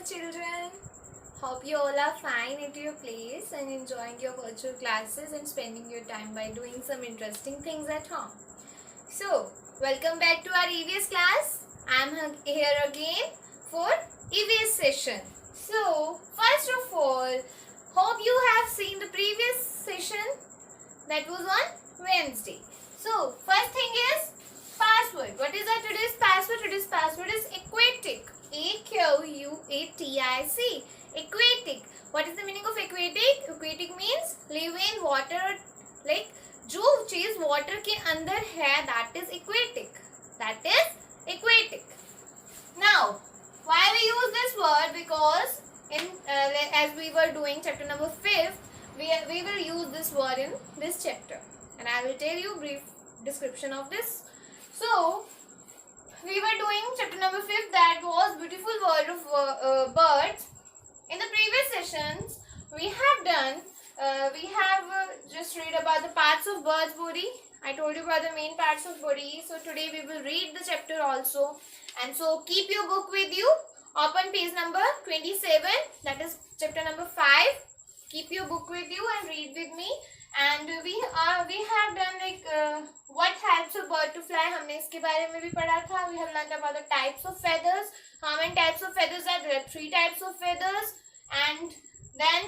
children. Hope you all are fine at your place and enjoying your virtual classes and spending your time by doing some interesting things at home. So, welcome back to our EVS class. I am here again for EVS session. So, first of all, hope you have seen the previous session that was on Wednesday. So, first thing is password. What is our today's password? Today's password is aquatic. AQUATIC. Aquatic. What is the meaning of aquatic? Aquatic means live in water. Like जो चीज water के अंदर है, that is aquatic. That is aquatic. Now, why we use this word? Because in as we were doing chapter number 5, we will use this word in this chapter, and I will tell you brief description of this. So, we were doing chapter number 5, that was beautiful word of birds. In the previous sessions, we have done, just read about the parts of bird's body. I told you about the main parts of body. So today we will read the chapter also. And so keep your book with you. Open page number 27. That is chapter number 5. Keep your book with you and read with me. And we have done like what helps a bird to fly. हमने इसके बारे में भी पढ़ा था. We have learned about the types of feathers. How many types of feathers are there? 3 types of feathers. And then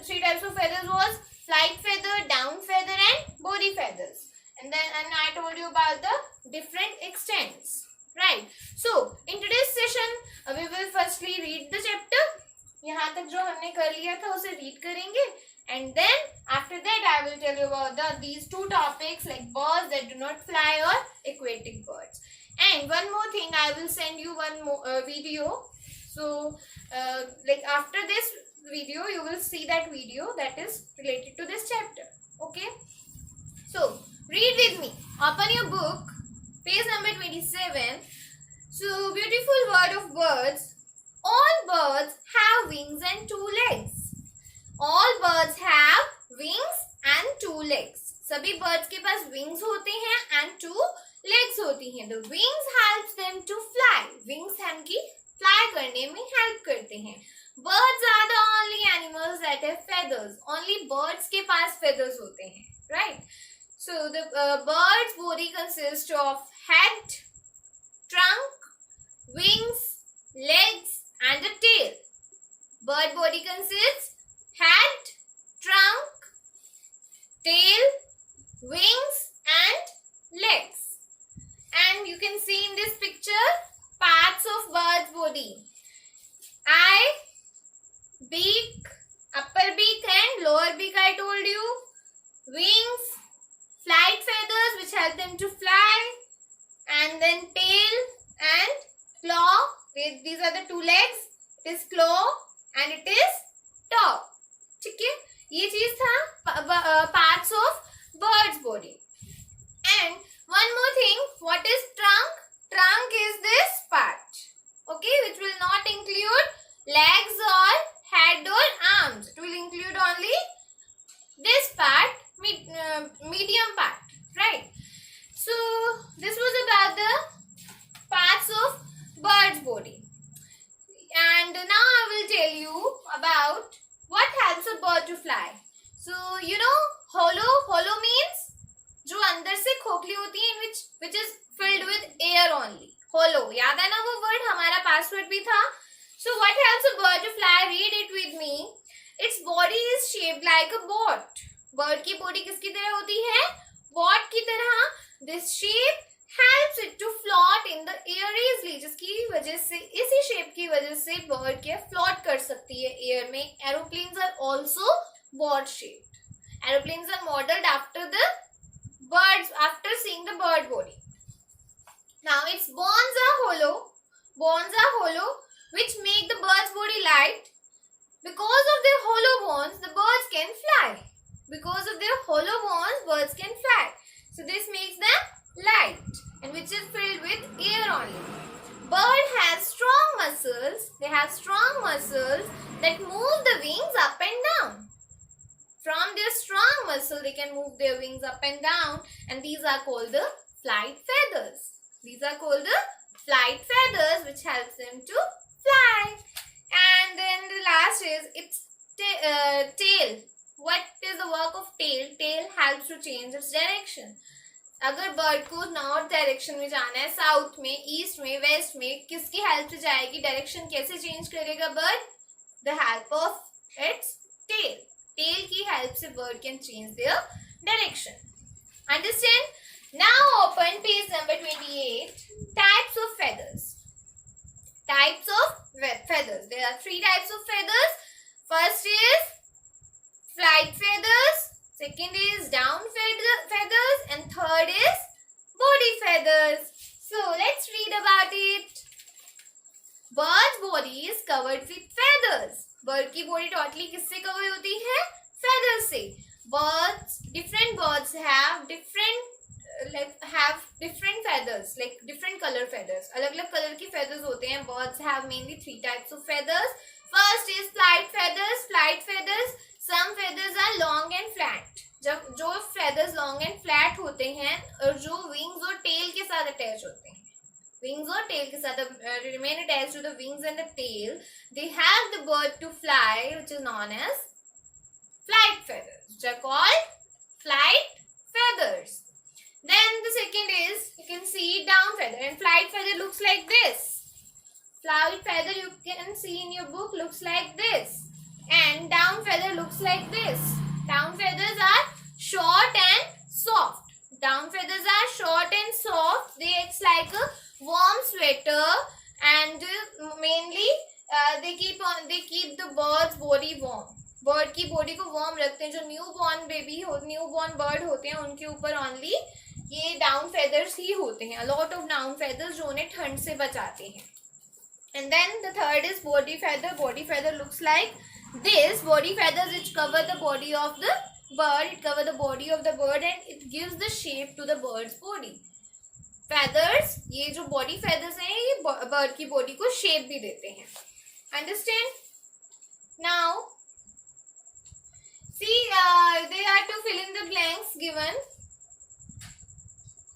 3 types of feathers was flight feather, down feather, and body feathers. And I told you about the different extents. Right. So in today's session, we will firstly read the chapter. यहाँ तक जो हमने कर लिया था उसे read करेंगे. And then after that I will tell you about these 2 topics, like birds that do not fly or aquatic birds. And one more thing, I will send you one more video. So like after this video you will see that video that is related to this chapter. Okay. So read with me. Open your book, page number 27. So beautiful word of birds. All birds have wings and 2 legs. All birds have wings and 2 legs. सभी birds के पास wings होते हैं and 2 legs होती हैं. The wings helps them to fly. Wings हमकी fly करने में help करते हैं. Birds are the only animals that have feathers. Only birds के पास feathers होते हैं. Right? So the bird's body consists of head, trunk, wings, legs, and a tail. Bird body consists head, trunk, tail, wings, and legs. And you can see in this picture parts of bird's body: eye, beak, upper beak and lower beak. I told you. Wings, flight feathers which help them to fly, and then tail and claw. These are the 2 legs. It is claw and it is top. ठीक है, ये चीज था parts of bird's body. And one more thing, what is trunk? Trunk is this part, okay, which will not include legs or head or arms. It will include only this part, medium part, right? So this was about the parts of bird's body. And now I will tell you about what helps a bird to fly. So you know, hollow means जो अंदर से खोखली होती है, which is filled with air only. Hollow, याद है ना वो word? हमारा password भी था. So what helps a bird to fly? Read it with me. Its body is shaped like a boat. Bird की body किसकी तरह होती है? Boat की तरह. This shape helps it to float in the air easily. जिसकी वजह से, इसी shape की वजह से bird क्या float कर सकती है air में. Aeroplanes are also boat shaped. Aeroplanes are modeled after the birds, after seeing the bird body. Now its bones are hollow. Bones are hollow, which make the bird's body light. Because of their hollow bones, the birds can fly. Because of their hollow bones, birds can fly. So this makes them light, and which is filled with air only. Bird has strong muscles. They have strong muscles that move the wings up and down. From their strong muscle, they can move their wings up and down, and these are called the flight feathers. These are called the flight feathers, which helps them to fly. And then the last is its tail. What is the work of tail? Tail helps to change its direction. अगर bird को north direction में जाना है, south में, east में, waste में, किसकी help से जाएगी? डायरेक्शन कैसे चेंज करेगा bird? The help of its tail. Tail की हेल्प से bird can change their direction. Understand? Now open page number 28. Types of feathers. Types of feathers. There are 3 types of feathers. First is flight feathers, second is down feathers, and third is body feathers. So let's read about it. Bird's body is covered with feathers. Bird की body totally किससे cover होती है? Feathers से. Different birds have different feathers, like different color feathers. अलग अलग color की feathers होते हैं. Birds have mainly 3 types of feathers. First is flight feathers. Flight feathers, some feathers are long and flat. जब जो feathers long and flat होते हैं और जो wings और tail के साथ attach होते हैं, wings और tail के साथ remain attached to the wings and the tail, they help the bird to fly, which is known as flight feathers, which are called flight feathers. Then the second is, you can see down feather, and flight feather looks like this. Flight feather you can see in your book looks like this, and down feather looks like this. Down feathers are short and soft. Down feathers are short and soft. They act like a warm sweater, and mainly they keep the bird's body warm. Bird की body को warm रखते हैं. जो new born bird होते हैं उनके ऊपर only ये डाउन फेदर्स ही होते हैं. लॉट ऑफ डाउन फेदर्स जो उन्हें ठंड से बचाते हैं. And then the third is body feather. Body feather looks like this. Body feathers which cover the body of the bird. It cover the body of the bird and it gives the shape to the bird's body. feathers, ये जो body feathers हैं ये bird की body को shape भी देते हैं. Understand? Now see, they are to fill in the blanks given.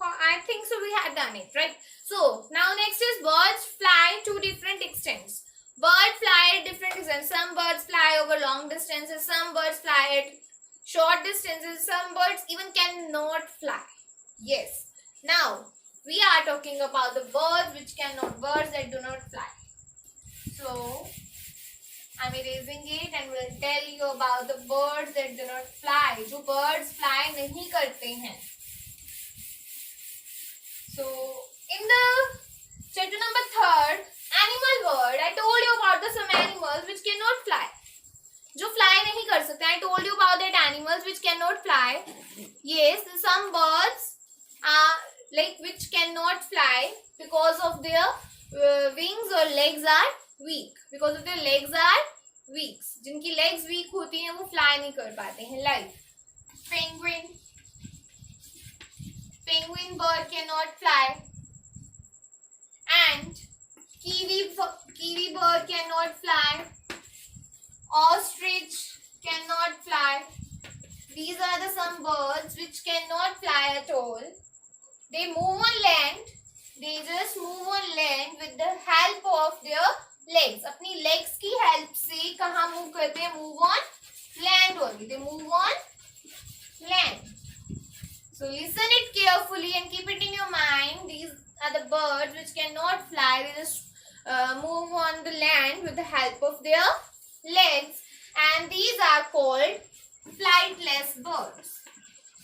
I think so we had done it, right? So now next is birds fly to different extents. Birds fly at different extents. Some birds fly over long distances, some birds fly at short distances, some birds even cannot fly. Yes. Now we are talking about the birds that do not fly. So I'm erasing it and will tell you about the birds that do not fly. जो birds fly नहीं करते हैं. So in the chapter number 3, animal world, I told you about the some animals which cannot fly. जो fly नहीं कर सकते. I told you about that animals which cannot fly. Yes, some birds are like which cannot fly because of their wings or legs are weak. Because of their legs are weak. जिनकी legs weak होती हैं वो fly नहीं कर पाते हैं. Like penguin. Penguin bird cannot fly. And kiwi bird cannot fly. Ostrich cannot fly. These are the some birds which cannot fly at all. They move on land. They just move on land with the help of their legs. अपनी legs की help से कहाँ move करते हैं? Move on land only. They move on land. So listen it carefully and keep it in your mind. These are the birds which cannot fly. They just move on the land with the help of their legs, and these are called flightless birds.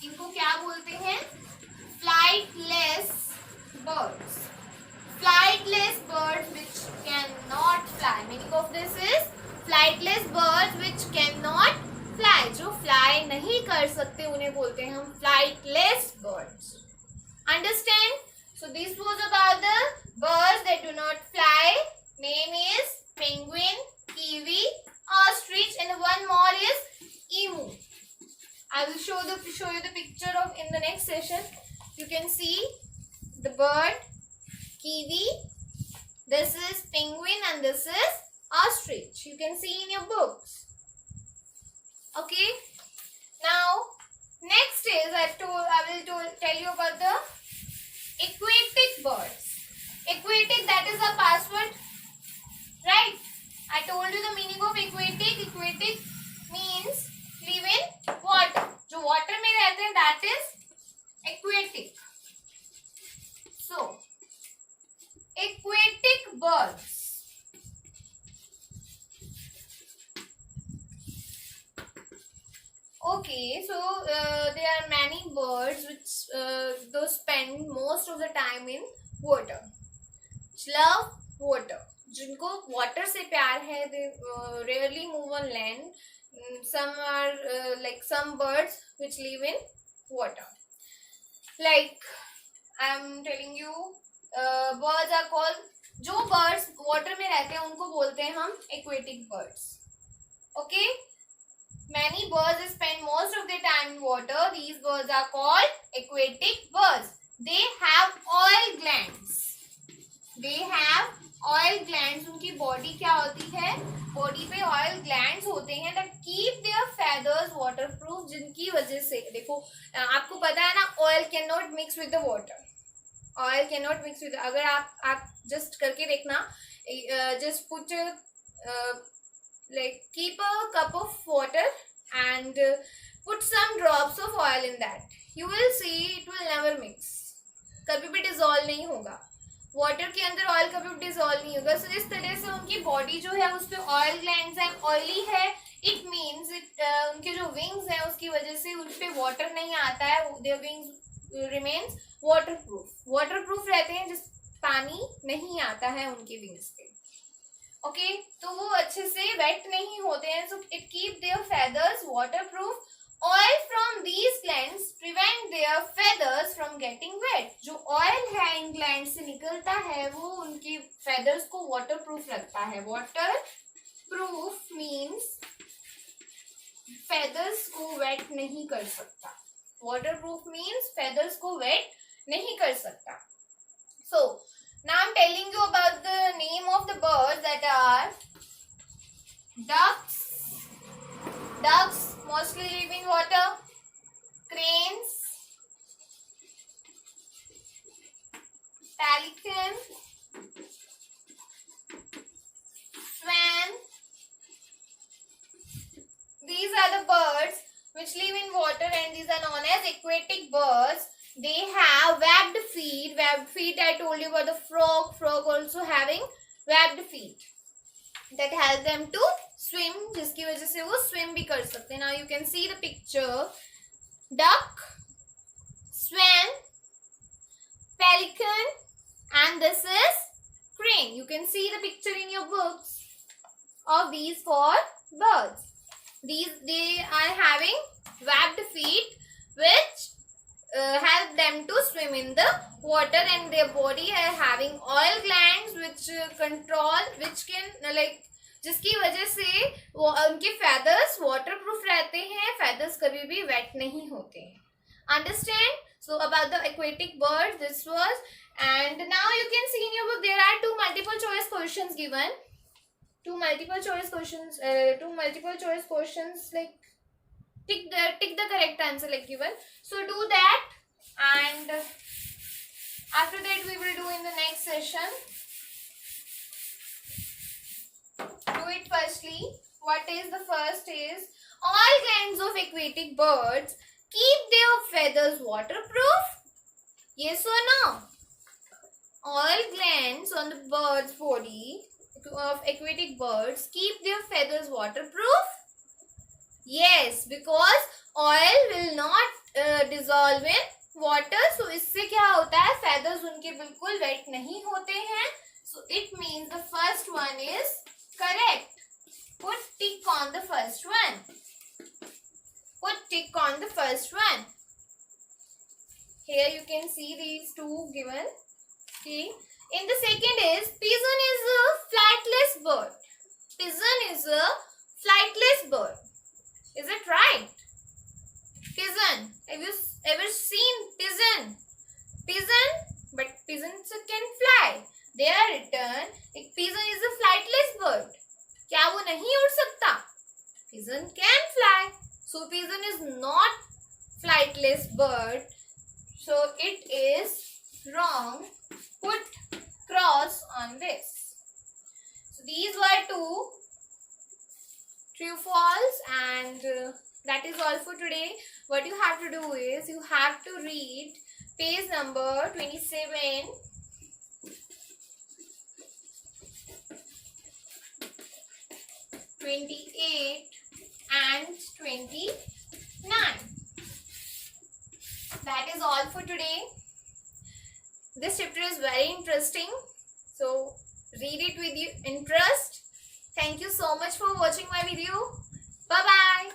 इनको क्या बोलते हैं? Flightless birds. Flightless birds which cannot fly. Meaning of this is flightless birds which cannot fly. जो fly नहीं कर सकते उन्हें बोलते हैं हम flightless birds. Understand? So this was about the birds that do not fly. Name is penguin, kiwi, ostrich, and one more is emu. I will show you the picture of in the next session. You can see the bird, kiwi, this is penguin, and this is ostrich. You can see in your books. Okay. Now next is I will tell you about the aquatic birds. Aquatic, that is a password, right? I told you the meaning of aquatic. Aquatic means live in water. जो water में रहते हैं that is aquatic. So aquatic birds. Okay, so there are many birds which those spend most of the time in water. Love water. जिनको water से प्यार है, they rarely move on land. Some are like some birds which live in water. Like I am telling you, birds are called. जो birds water में रहते हैं उनको बोलते हैं हम aquatic birds. Okay. Many birds spend most of their time in water. These birds are called aquatic birds. They have oil glands. They have oil glands. उनकी body क्या होती है? Body पे oil glands होते हैं that keep their feathers waterproof. जिनकी वजह से देखो आपको पता है ना, oil cannot mix with the water. Oil cannot mix with. अगर आप just करके देखना, just put like keep a cup of water and put some drops of oil in that. You will see it will never mix. कभी भी dissolve नहीं होगा. Water के अंदर oil कभी भी dissolve नहीं होगा. So इस तरह से उनकी body जो है उस पे oil glands हैं, oily है. It means उनके जो wings हैं उसकी वजह से उन पे water नहीं आता है. Their wings remains waterproof. Waterproof रहते हैं, जिस पानी नहीं आता है उनके wings पे. ओके तो वो अच्छे से वेट नहीं होते हैं. So it keep their feathers waterproof. Oil from these glands prevent there feathers from getting wait. जो ऑयल है इन ग्लैंड से निकलता है वो उनकी फेदर्स को वाटरप्रूफ रखता है. वाटरप्रूफ मींस फेदर्स को वेट नहीं कर सकता. वाटरप्रूफ मींस फेदर्स को वेट नहीं कर सकता. सो now I'm telling you about the name of the birds that are ducks. Ducks mostly live in water. Cranes, pelican, swan. These are the birds which live in water and these are known as aquatic birds. They have webbed feet. Webbed feet, I told you about the frog. Frog also having webbed feet that help them to swim, जिसकी वजह से वो swim भी कर सकते हैं. Now you can see the picture. Duck, swan, pelican, and this is crane. You can see the picture in your books of these four birds. They are having webbed feet which help them to swim in the water, and their body are having oil glands which control, which can like जिसकी वजह से वो उनके feathers waterproof रहते हैं. feathers कभी भी wet नहीं होते हैं. Understand? So about the aquatic birds this was, and now you can see in your book there are two multiple choice questions given. Two multiple choice questions like tick the correct answer like given. So do that, and after that we will do in the next session. Do it firstly. What is the first is all kinds of aquatic birds keep their feathers waterproof. Yes or no? All glands on the bird's body of aquatic birds keep their feathers waterproof. Yes, because oil will not dissolve in water. So इससे क्या होता है, feathers उनके बिल्कुल wet नहीं होते हैं. So it means the first one is correct. Put tick on the first one. Put tick on the first one. Here you can see these two given. Okay. In the second is pigeon is a flightless bird. Pigeon is a flightless bird. Is it right? Pigeon. Have you ever seen pigeon? Pigeon, but pigeons can fly. They are written. एक pigeon is a flightless bird. क्या वो नहीं उड़ सकता? Pigeon can fly. So pigeon is not flightless bird. So it is wrong. Put cross on this. So these were two true false, and that is all for today. What you have to do is you have to read page number 27, 28 and 29. That is all for today. This chapter is very interesting, so read it with interest. Thank you so much for watching my video. Bye bye.